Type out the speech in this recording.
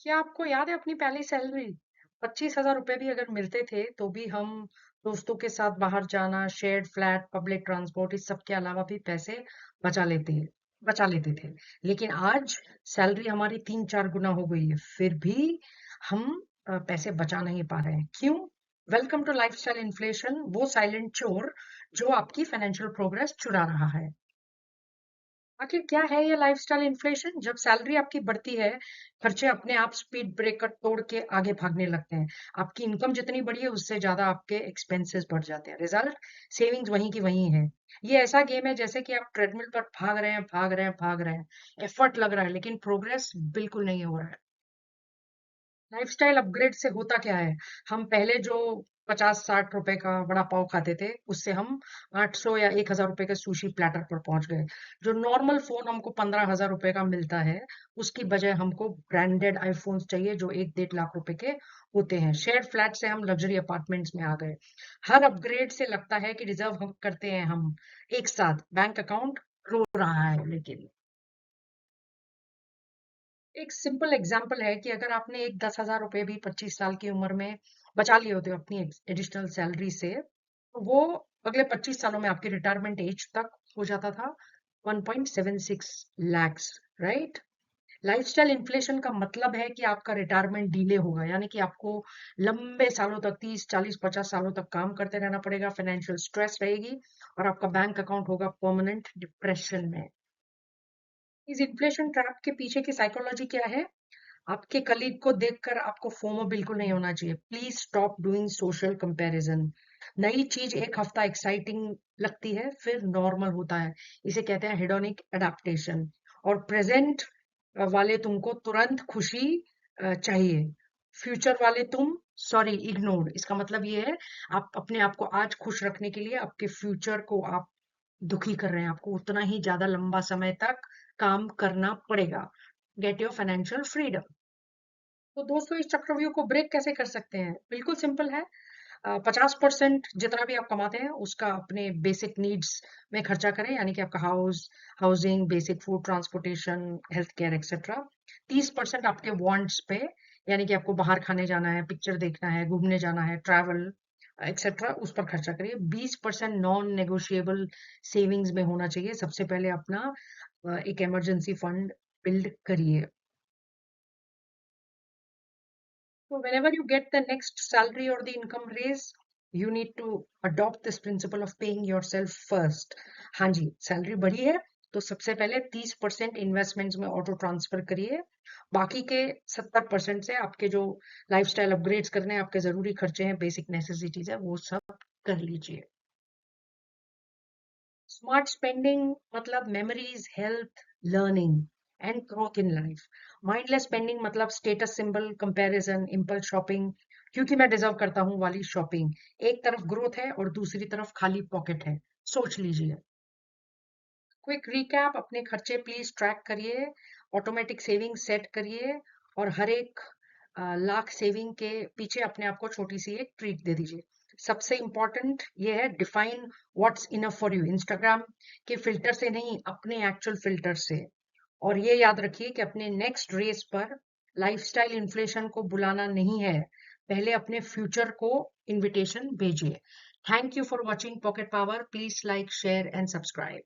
क्या आपको याद है अपनी पहली सैलरी? 25,000 रुपए भी अगर मिलते थे तो भी हम दोस्तों के साथ बाहर जाना, शेयर्ड फ्लैट, पब्लिक ट्रांसपोर्ट इस सब के अलावा भी पैसे बचा लेते बचा लेते थे। लेकिन आज सैलरी हमारी 3-4 गुना हो गई है, फिर भी हम पैसे बचा नहीं पा रहे हैं। क्यों? वेलकम टू लाइफस्टाइल इन्फ्लेशन, वो साइलेंट चोर जो आपकी फाइनेंशियल प्रोग्रेस चुरा रहा है। आखिर क्या है ये लाइफस्टाइल इन्फ्लेशन? जब सैलरी आपकी बढ़ती है, खर्चे अपने आप स्पीड ब्रेकर तोड़ के आगे भागने लगते हैं। आपकी इनकम जितनी बढ़ी है, उससे ज़्यादा आपके एक्सपेंसेस बढ़ जाते हैं। रिजल्ट, सेविंग्स वहीं की वहीं है। ये ऐसा गेम है जैसे कि आप ट्रेडमिल पर भाग रहे हैं, भाग रहे हैं, भाग रहे हैं। एफर्ट लग रहा है, लेकिन प्रोग्रेस बिल्कुल नहीं हो रहा है। लाइफस्टाइल अपग्रेड से होता क्या है? हम पहले जो 50-60 रुपए का वड़ा पाव खाते थे, उससे हम 800 या 1,000 रुपए के सुशी प्लेटर पर पहुंच गए। जो नॉर्मल फोन हमको 15,000 रुपए का मिलता है, उसकी बजाय हमको ब्रांडेड आईफोन्स चाहिए जो 1-1.5 लाख रुपए के होते हैं। शेयर फ्लैट से हम लग्जरी अपार्टमेंट्स में आ गए। हर अपग्रेड से लगता है कि रिजर्व हम करते हैं हम एक साथ। बैंक अकाउंट रो रहा है लेकिन। एक सिंपल एग्जांपल है कि अगर आपने एक 10,000 रुपए भी 25 साल की उम्र में बचा लिए होते अपनी एडिशनल सैलरी से, तो वो अगले 25 सालों में आपकी रिटायरमेंट एज तक हो जाता था 1.76 लैक्स, राइट? लाइफस्टाइल इन्फ्लेशन का मतलब है कि आपका रिटायरमेंट डिले होगा, यानी कि आपको लंबे सालों तक 30, 40, 50 सालों तक काम करते रहना पड़ेगा, फाइनेंशियल स्ट्रेस रहेगी और आपका बैंक अकाउंट होगा परमानेंट डिप्रेशन में। इस इन्फ्लेशन ट्रैप के पीछे की साइकोलॉजी क्या है? आपके कलीग को देखकर आपको फोमो बिल्कुल नहीं होना चाहिए। Please stop doing social comparison. नई चीज एक हफ्ता एक्साइटिंग लगती है, फिर नॉर्मल होता है। इसे कहते हैं हेडोनिक एडाप्टेशन। और प्रेजेंट वाले तुमको तुरंत खुशी चाहिए। फ्यूचर वाले तुम सॉरी इग्नोर। इसका मतलब ये है, आप अपने आप को आज खुश रखने के लिए आपके फ्यूचर को आप दुखी कर रहे हैं। आपको उतना ही ज्यादा लंबा समय तक काम करना पड़ेगा। Get your financial freedom. तो दोस्तों, इस चक्रव्यूह को ब्रेक कैसे कर सकते हैं? बिल्कुल सिंपल है। 50% जितना भी आप कमाते हैं उसका अपने बेसिक नीड्स में खर्चा करें, यानी कि आपका housing, basic food, transportation, health care etcetera. 30% आपके वांट्स पे, यानी कि आपको बाहर खाने जाना है, पिक्चर देखना है, घूमने जाना है, ट्रैवल एक्सेट्रा, उस पर खर्चा करिए। 20% नॉन नेगोशिएबल सेविंग्स में होना चाहिए। सबसे पहले अपना एक इमरजेंसी फंड बिल्ड करिए। So whenever you get the next salary or the income raise, you need to adopt this principle of paying yourself first. हाँ जी, सैलरी बढ़ी है तो सबसे पहले 30% इन्वेस्टमेंट्स में ऑटो ट्रांसफर करिए। बाकी के 70% से आपके जो लाइफस्टाइल अपग्रेड्स करने हैं, आपके जरूरी खर्चे हैं, बेसिक नेसेसिटीज है, वो सब कर लीजिए। स्मार्ट स्पेंडिंग मतलब memories, health, learning and growth in life. Mindless spending मतलब status symbol, comparison, impulse shopping, क्योंकि मैं डिजर्व करता हूँ वाली शॉपिंग। एक तरफ ग्रोथ है और दूसरी तरफ खाली पॉकेट है। सोच लीजिए। क्विक रिकैप, अपने खर्चे प्लीज ट्रैक करिए, ऑटोमेटिक सेविंग सेट करिए और हर एक लाख सेविंग के पीछे अपने आप को छोटी सी एक ट्रीट दे दीजिए। सबसे इंपॉर्टेंट ये है, define what's enough for you. Instagram के फिल्टर से नहीं, अपने एक्चुअल फिल्टर से। और ये याद रखिए कि अपने नेक्स्ट रेस पर लाइफस्टाइल इन्फ्लेशन को बुलाना नहीं है, पहले अपने फ्यूचर को इनविटेशन भेजिए। Thank you for watching pocket power. Please like, share and subscribe.